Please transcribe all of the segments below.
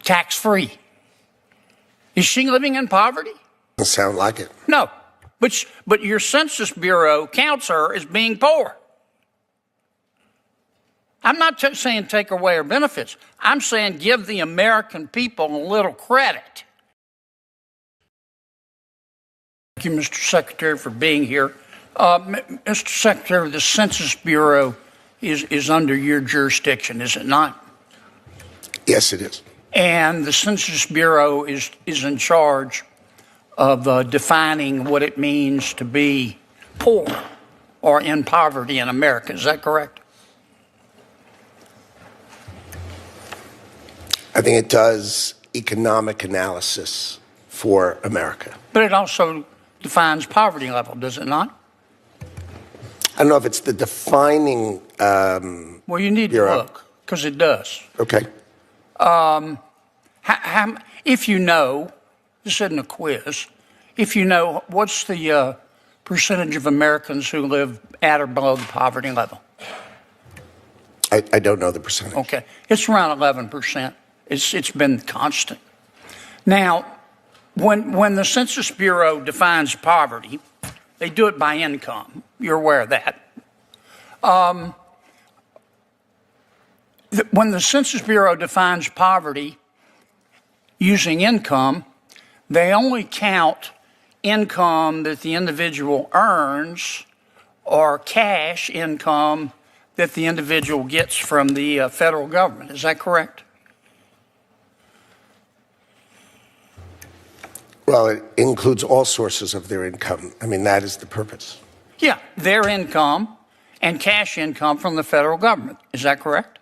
tax-free. Is she living in poverty? Doesn't sound like it. No, but your Census Bureau counts her as being poor. I'm not saying take away her benefits. I'm saying give the American people a little credit. Thank you, Mr. Secretary, for being here. Mr. Secretary, the Census Bureau is under your jurisdiction, is it not? Yes, it is. And the Census Bureau is in charge of defining what it means to be poor or in poverty in America. Is that correct? I think it does economic analysis for America. But it also defines poverty level, does it not? I don't know if it's the defining well, you need Bureau. to look, because it does. Okay. If you know, this isn't a quiz, if you know, what's the percentage of Americans who live at or below the poverty level? I don't know the percentage. Okay. It's around 11%. It's been constant. Now, when the Census Bureau defines poverty, they do it by income. You're aware of that. When the Census Bureau defines poverty using income, they only count income that the individual earns or cash income that the individual gets from the federal government. Is that correct? Well, it includes all sources of their income. I mean, that is the purpose. Yeah, their income and cash income from the federal government. Is that correct?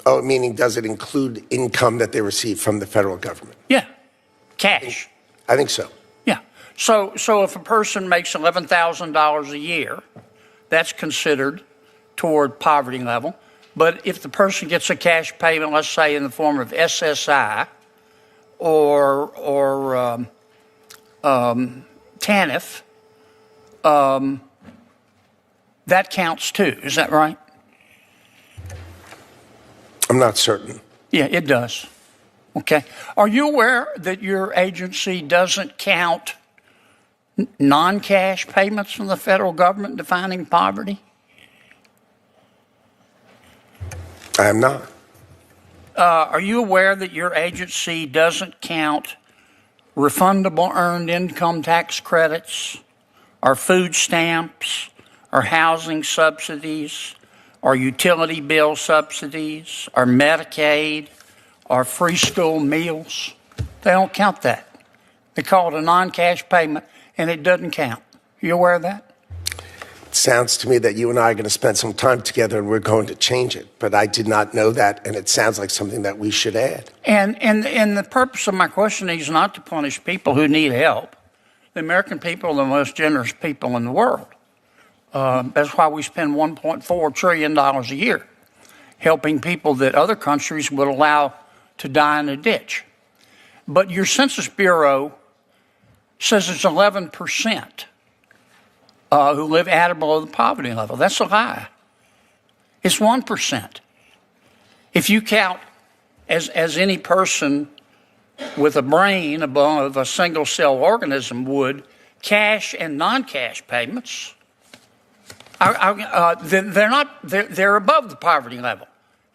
Oh, meaning does it include income that they receive from the federal government? Yeah, cash. I think so. Yeah. So if a person makes $11,000 a year, that's considered toward poverty level. But if the person gets a cash payment, let's say in the form of SSI or TANF, that counts too. Is that right? I'm not certain. Yeah, it does. Okay. Are you aware that your agency doesn't count non-cash payments from the federal government defining poverty? I am not. Are you aware that your agency doesn't count refundable earned income tax credits or food stamps or housing subsidies or utility bill subsidies or Medicaid or free school meals? They don't count that. They call it a non-cash payment, and it doesn't count. You aware of that? It sounds to me that you and I are going to spend some time together and we're going to change it. But I did not know that, and it sounds like something that we should add. And the purpose of my questioning is not to punish people who need help. The American people are the most generous people in the world. That's why we spend $1.4 trillion a year helping people that other countries would allow to die in a ditch. But your Census Bureau says it's 11% who live at or below the poverty level. That's a lie. It's 1%. If you count as any person with a brain above a single-cell organism would, cash and non-cash payments, they're above the poverty level.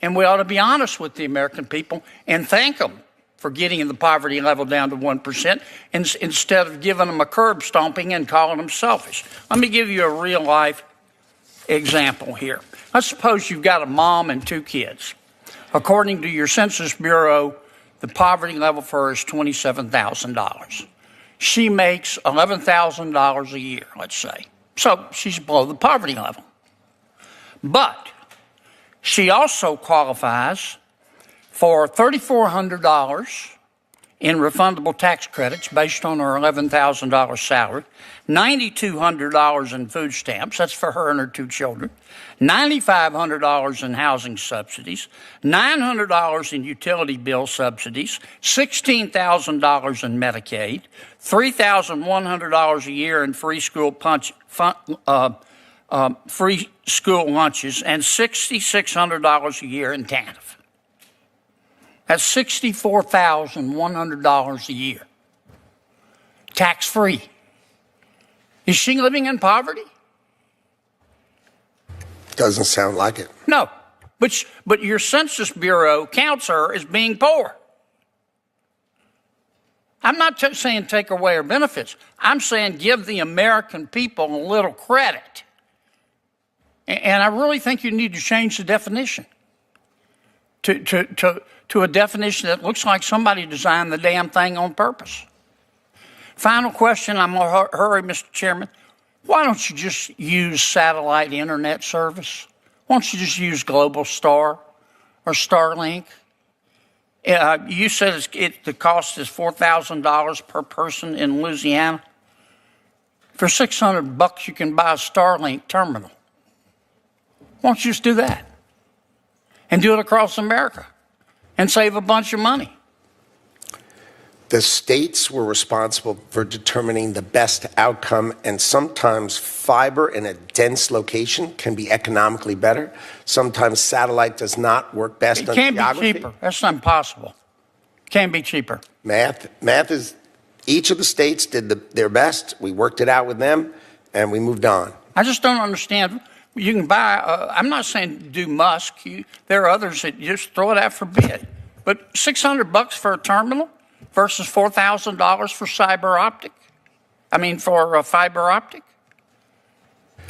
And we ought to be honest with the American people and thank them for getting the poverty level down to 1% instead of giving them a curb stomping and calling them selfish. Let me give you a real life example here. Let's suppose you've got a mom and two kids. According to your Census Bureau, the poverty level for her is $27,000. She makes $11,000 a year, let's say. So she's below the poverty level. But she also qualifies for $3,400 in refundable tax credits based on her $11,000 salary, $9,200 in food stamps, that's for her and her two children, $9,500 in housing subsidies, $900 in utility bill subsidies, $16,000 in Medicaid, $3,100 a year in free school lunches, and $6,600 a year in TANF. That's $64,100 a year, tax-free. Is she living in poverty? Doesn't sound like it. No, but your Census Bureau counts her as being poor. I'm not saying take away her benefits. I'm saying give the American people a little credit. And I really think you need to change the definition to a definition that looks like somebody designed the damn thing on purpose. Final question, I'm going to hurry, Mr. Chairman. Why don't you just use satellite internet service? Why don't you just use Global Star or Starlink? You said the cost is $4,000 per person in Louisiana. For $600, you can buy a Starlink terminal. Why don't you just do that and do it across America and save a bunch of money? The states were responsible for determining the best outcome, and sometimes fiber in a dense location can be economically better. Sometimes satellite does not work best on geography. It can't be cheaper. That's impossible. Can't be cheaper. Math is, each of the states did their best. We worked it out with them, and we moved on. I just don't understand. You can buy, I'm not saying do Musk. There are others that just throw it out for bid. But $600 for a terminal versus $4,000 for fiber optic?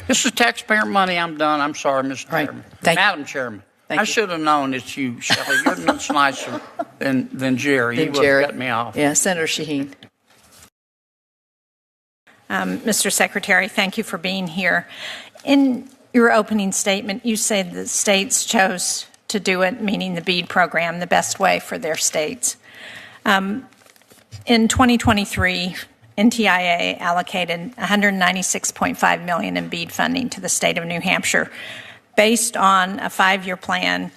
This is taxpayer money. I'm done. I'm sorry, Mr. Chairman. Madam Chairman. I should have known it's you, Shelley. You're much nicer than Jerry. He would have cut me off. Yeah, Senator Shaheen. Mr. Secretary, thank you for being here. In your opening statement, you said the states chose to do it, meaning the BEAD program, the best way for their states. In 2023, NTIA allocated $196.5 million in BEAD funding to the state of New Hampshire based on a 5-year plan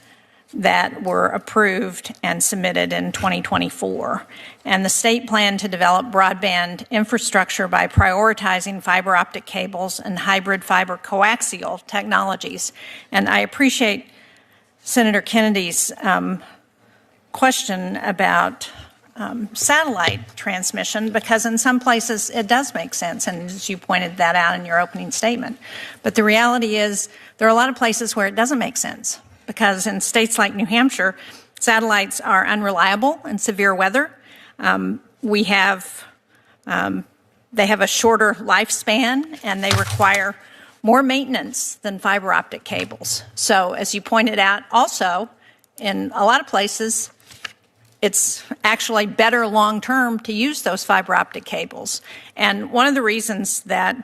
that were approved and submitted in 2024. And the state planned to develop broadband infrastructure by prioritizing fiber optic cables and hybrid fiber coaxial technologies. And I appreciate Senator Kennedy's question about satellite transmission, because in some places it does make sense, and as you pointed that out in your opening statement. But the reality is there are a lot of places where it doesn't make sense, because in states like New Hampshire, satellites are unreliable in severe weather. They have a shorter lifespan, and they require more maintenance than fiber optic cables. So as you pointed out, also, in a lot of places, it's actually better long-term to use those fiber optic cables. And one of the reasons that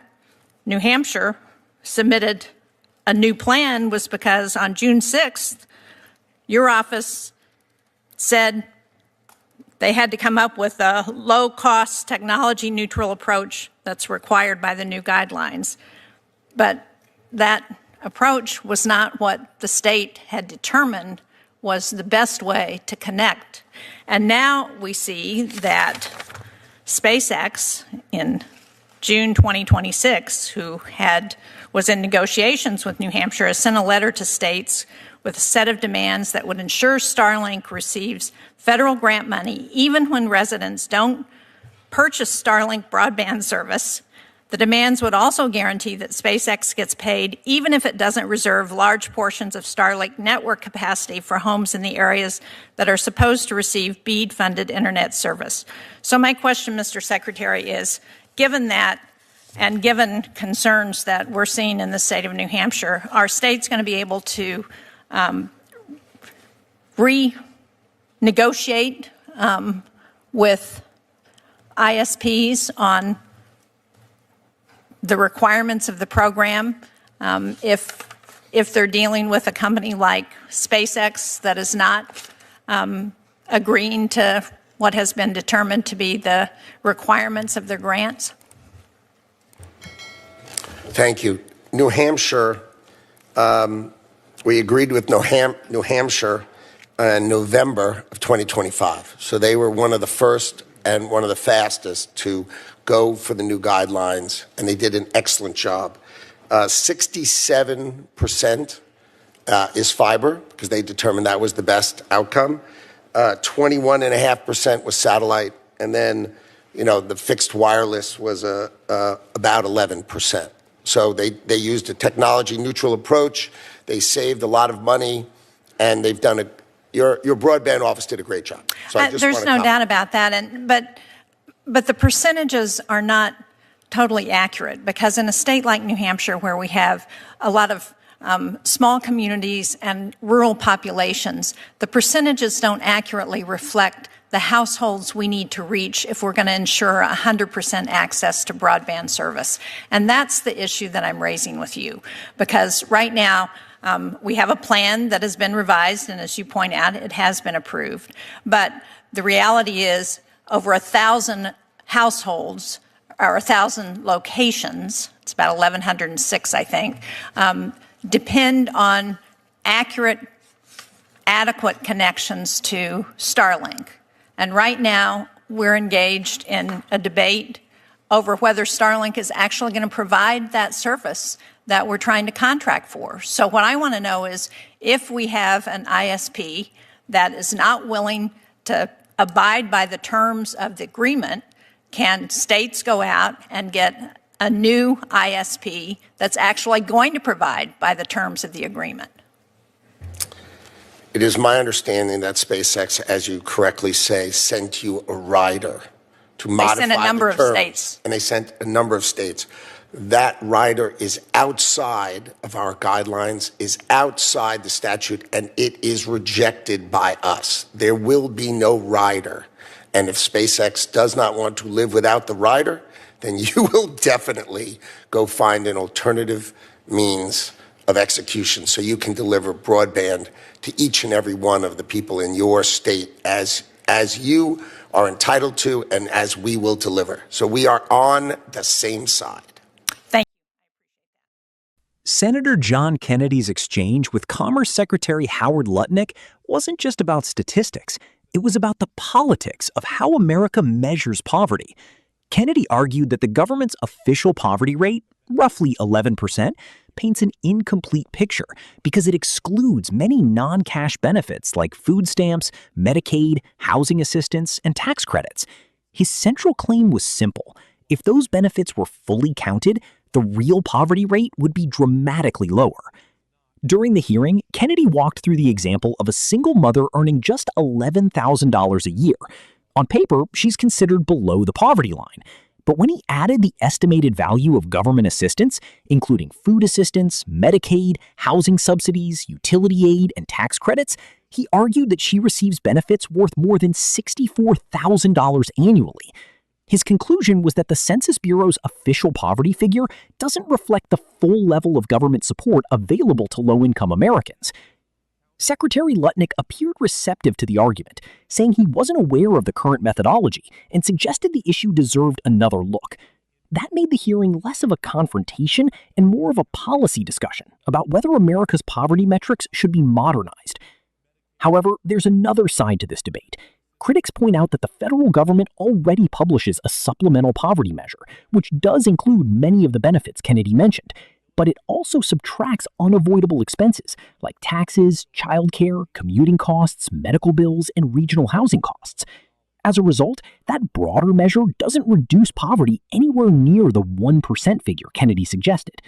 New Hampshire submitted a new plan was because on June 6th, your office said they had to come up with a low-cost, technology-neutral approach that's required by the new guidelines. But that approach was not what the state had determined was the best way to connect. And now we see that SpaceX in June 2026, who was in negotiations with New Hampshire, has sent a letter to states with a set of demands that would ensure Starlink receives federal grant money even when residents don't purchase Starlink broadband service. The demands would also guarantee that SpaceX gets paid even if it doesn't reserve large portions of Starlink network capacity for homes in the areas that are supposed to receive BEAD-funded internet service. So my question, Mr. Secretary, is, given that and given concerns that we're seeing in the state of New Hampshire, are states going to be able to renegotiate with ISPs on the requirements of the program if they're dealing with a company like SpaceX that is not agreeing to what has been determined to be the requirements of their grants? Thank you. New Hampshire, we agreed with New Hampshire in November of 2025. So they were one of the first and one of the fastest to go for the new guidelines, and they did an excellent job. 67% is fiber, because they determined that was the best outcome. 21.5% was satellite, and then, the fixed wireless was about 11%. So they used a technology-neutral approach. They saved a lot of money, and they've done your broadband office did a great job. So I just there's no doubt about that, but the percentages are not totally accurate, because in a state like New Hampshire, where we have a lot of small communities and rural populations, the percentages don't accurately reflect the households we need to reach if we're going to ensure 100% access to broadband service. And that's the issue that I'm raising with you, because right now we have a plan that has been revised, and as you point out, it has been approved. But the reality is over 1,000 households or 1,000 locations, it's about 1,106, I think, depend on accurate, adequate connections to Starlink. And right now, we're engaged in a debate over whether Starlink is actually going to provide that service that we're trying to contract for. So what I want to know is, if we have an ISP that is not willing to abide by the terms of the agreement, can states go out and get a new ISP that's actually going to provide by the terms of the agreement? It is my understanding that SpaceX, as you correctly say, sent you a rider to modify They sent a number of terms, states. and they sent a number of states. That rider is outside of our guidelines, is outside the statute, and it is rejected by us. There will be no rider. And if SpaceX does not want to live without the rider, then you will definitely go find an alternative means of execution so you can deliver broadband to each and every one of the people in your state as you are entitled to and as we will deliver. So we are on the same side. Thank you. Senator John Kennedy's exchange with Commerce Secretary Howard Lutnick wasn't just about statistics. It was about the politics of how America measures poverty. Kennedy argued that the government's official poverty rate, roughly 11%, paints an incomplete picture because it excludes many non-cash benefits like food stamps, Medicaid, housing assistance, and tax credits. His central claim was simple. If those benefits were fully counted, the real poverty rate would be dramatically lower. During the hearing, Kennedy walked through the example of a single mother earning just $11,000 a year. On paper, she's considered below the poverty line. But when he added the estimated value of government assistance, including food assistance, Medicaid, housing subsidies, utility aid, and tax credits, he argued that she receives benefits worth more than $64,000 annually. His conclusion was that the Census Bureau's official poverty figure doesn't reflect the full level of government support available to low-income Americans. Secretary Lutnick appeared receptive to the argument, saying he wasn't aware of the current methodology and suggested the issue deserved another look. That made the hearing less of a confrontation and more of a policy discussion about whether America's poverty metrics should be modernized. However, there's another side to this debate. Critics point out that the federal government already publishes a supplemental poverty measure, which does include many of the benefits Kennedy mentioned, but it also subtracts unavoidable expenses like taxes, childcare, commuting costs, medical bills, and regional housing costs. As a result, that broader measure doesn't reduce poverty anywhere near the 1% figure Kennedy suggested.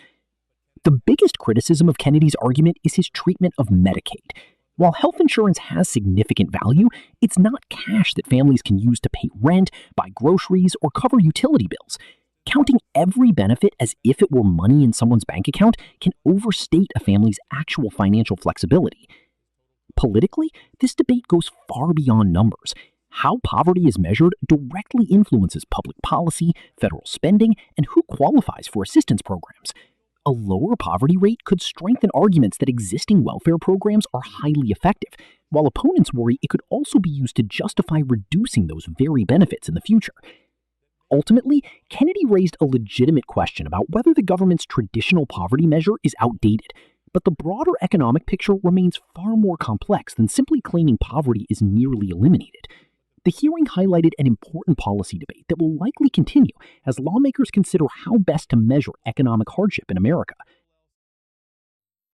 The biggest criticism of Kennedy's argument is his treatment of Medicaid. While health insurance has significant value, it's not cash that families can use to pay rent, buy groceries, or cover utility bills. Counting every benefit as if it were money in someone's bank account can overstate a family's actual financial flexibility. Politically, this debate goes far beyond numbers. How poverty is measured directly influences public policy, federal spending, and who qualifies for assistance programs. A lower poverty rate could strengthen arguments that existing welfare programs are highly effective, while opponents worry it could also be used to justify reducing those very benefits in the future. Ultimately, Kennedy raised a legitimate question about whether the government's traditional poverty measure is outdated, but the broader economic picture remains far more complex than simply claiming poverty is nearly eliminated. The hearing highlighted an important policy debate that will likely continue as lawmakers consider how best to measure economic hardship in America.